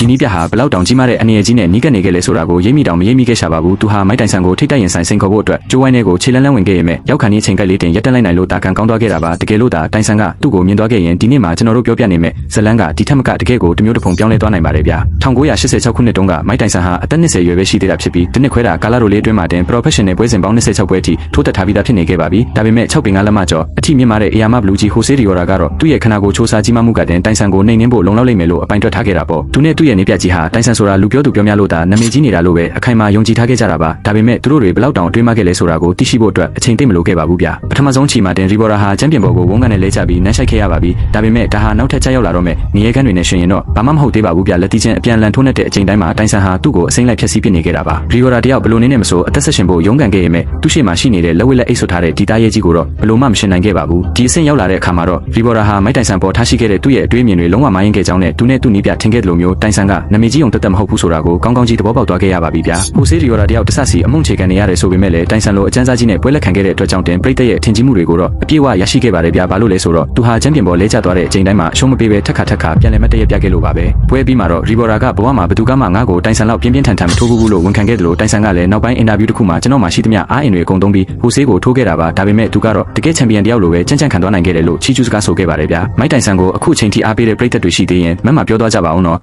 ဒီနည်းပြဟာဘလောက်တောင်ကြီးမားတဲ့အနေအကြီးနဲ့နီးကပ်နေခဲ့လဲဆိုတာကိုရိပ်မိတောင်မရိပ်မိခဲ့ရှာပါဘူးသူဟာမိုက်တိုင်ဆန်ကိုထိတ်တိုက်ရင်ဆိုင်စိန်ခေါ်ဖို့အတွက်ကျိုးဝိုင်းထဲကိုခြေလန်းလန်းဝင်ခဲ့ရမယ်ရောက်ခါနေချိန်ကလေးတင်ရက်တက်လိုက်နိုင်လို့တာကန်ကောင်းသွားခဲ့တာပါတကယ်လို့တာတိုင်ဆန်ကသူ့ကိုမြင်သွားခဲ့ရင်ဒီနေ့မှာကျွန်တော်တို့ပြောပြနေမယ်ဇလန်းကဒီထက်မကတကယ်ကိုတမျိုးတစ်ဖုံပြောင်းလဲသွားနိုင်ပါတယ်ဗျာ1986ခုနှစ်တုန်းကမိုက်တိုင်ဆန်ဟာအသက်20ရွယ်ပဲရှိသေးတာဖြစ်ပြီးတစ်နှစ်ခွဲတာကာလာရိုလေးအတွင်းမှာတင် professional ပွဲစဉ်ပေါင်း26ပွဲအထိထိုးတက်ထားပြီးသားဖြစ်နေခဲ့ပါပြီဒါပေမဲ့6ပင်ကလက်မကျော်အထိမြင့်မားတဲ့အရာမဘလူးကြီးဟိုဆေးရီယိုရာကတော့သူ့ရဲ့ခနာကိုချိုးစားကြီးမားမှုကတင်တိုင်ဆန်ကိုနှိမ်နှင်းဖို့လုံလောက်လိမ့်မယ်လို့အပိုင်တွက်ထားခဲ့တာပေါ့သူနဲ့သူ့ရဲ့နေပြကြီးဟာတိုင်ဆန်ဆိုတာလူပြောသူပြောများလို့တာနာမည်ကြီးနေတာလို့ပဲအခိုင်အမာယုံကြည်ထားခဲ့ကြတာပါဒါပေမဲ့သူတို့တွေဘလောက်တောင်တွေးမှခဲ့လဲဆိုတာကိုသိရှိဖို့အတွက်အချိန်သိမလို့ခဲ့ပါဘူးဗျာပထမဆုံးချိန်မှာတင်ရီဘော်ရာဟာချန်ပီယံဘော်ကိုဝန်းကန်နဲ့လဲချပြီးနှမ်းရှိုက်ခဲ့ရပါပြီဒါပေမဲ့ဒါဟာနောက်ထပ်ချက်ရောက်လာတော့မဲ့နေရဲကန်းတွေနဲ့ရှင်ရင်တော့ဘာမှမဟုတ်သေးပါဘူးဗျာလက်တီချင်းအပြန်လန်ထိုးနေတဲ့အချိန်တိုင်းမှာတိုင်ဆန်ဟာသူ့ကိုအစိမ့်လိုက်ဖြက်စီးပစ်နေခဲ့တာပါရီဘော်ရာတယောက်ဘလို့နေနဲ့မဆိုအသက်ဆက်ရှင်ဖို့ရုန်းကန်ခဲ့ရမဲ့သူ့ရှေ့မှာရှိနေတဲ့လက်ဝဲလက်အိတ်ဆွတ်ထားတဲ့ဒီသားရဲကြီးကိုတော့ဘလို့မှမရှင်နိုင်ခဲ့ပါဘူးဒီအဆင့်ရောက်လာတဲ့အခါမှာတော့ရီဘော်ရာဟာမိုက်တိုင်ဆန်ပေါ်ထားရှိခဲ့တဲ့သူ့ရဲ့အတွေးအမြင်တွေလုံးဝမိုင်းရင်ခဲ့ကြောင်းနဲ့သူနဲ့သူ့နီးပြထင်ခဲ့တယ်လို့မျိုးတိုင်ဆန်ကနာမည်ကြီးအောင်တက်တက်မဟုတ်ဘူးဆိုတာကိုကောင်းကောင်းကြီးသဘောပေါက်သွားခဲ့ရပါပြီဗျာဟိုဆေးရီယိုရာတယောက်တဆစီအမုံချေကန်နေရတယ်ဆိုပေမဲ့လည်းတိုင်ဆန်လိုအကျန်းစားကြီးနဲ့ပွဲလက်ခံခဲ့တဲ့အတွက်ကြောင့်တင်ပရိသတ်ရဲ့ထင်ကြီးမှုတွေကိုတော့အပြည့်အဝရရှိခဲ့ပါတယ်ဗျာဘာလို့လဲဆိုတော့သူဟာချန်ပီယံဘော်လဲကျသွားတဲ့အချိန်တိုင်းမှာအရှုံးမပေးဘဲထက်ခါပြန်လည်မတည့်ရပြခဲ့လို့ပါပဲပွဲပြီးမှာတော့ရီဘော်ရာကဘဝမှာဘသူကမှငါ့ကိုတိုင်ဆန်လောက်ပြင်းပြင်းထန်ထန်မထိုးဘူးလို့ဝန်ခံခဲ့တယ်လို့တိုင်ဆန်ကလည်းနောက်ပိုင်းအင်တာဗျူးတစ်ခုမှာကျွန်တော်မှရှိသမျှအားအင်တွေအကုန်သုံးပြီးဟိုဆေးကိုထိုးခဲ့တာပါဒါပေမဲ့သူကတော့တကယ်ချန်ပီယံတယောက်လိုပဲကြံ့ကြံ့ခံသွားနိုင်ခဲ့တယ်လို့ချီးကျူးစကားဆိုခဲ့ပါတယ်ဗျာမိုက်တိုင်ဆန်ကိုအခုချိန်ထိအားပေးတဲ့ပရိသတ်တွေရှိသေးရင်မမှပြောသွားကြပါအောင်နော်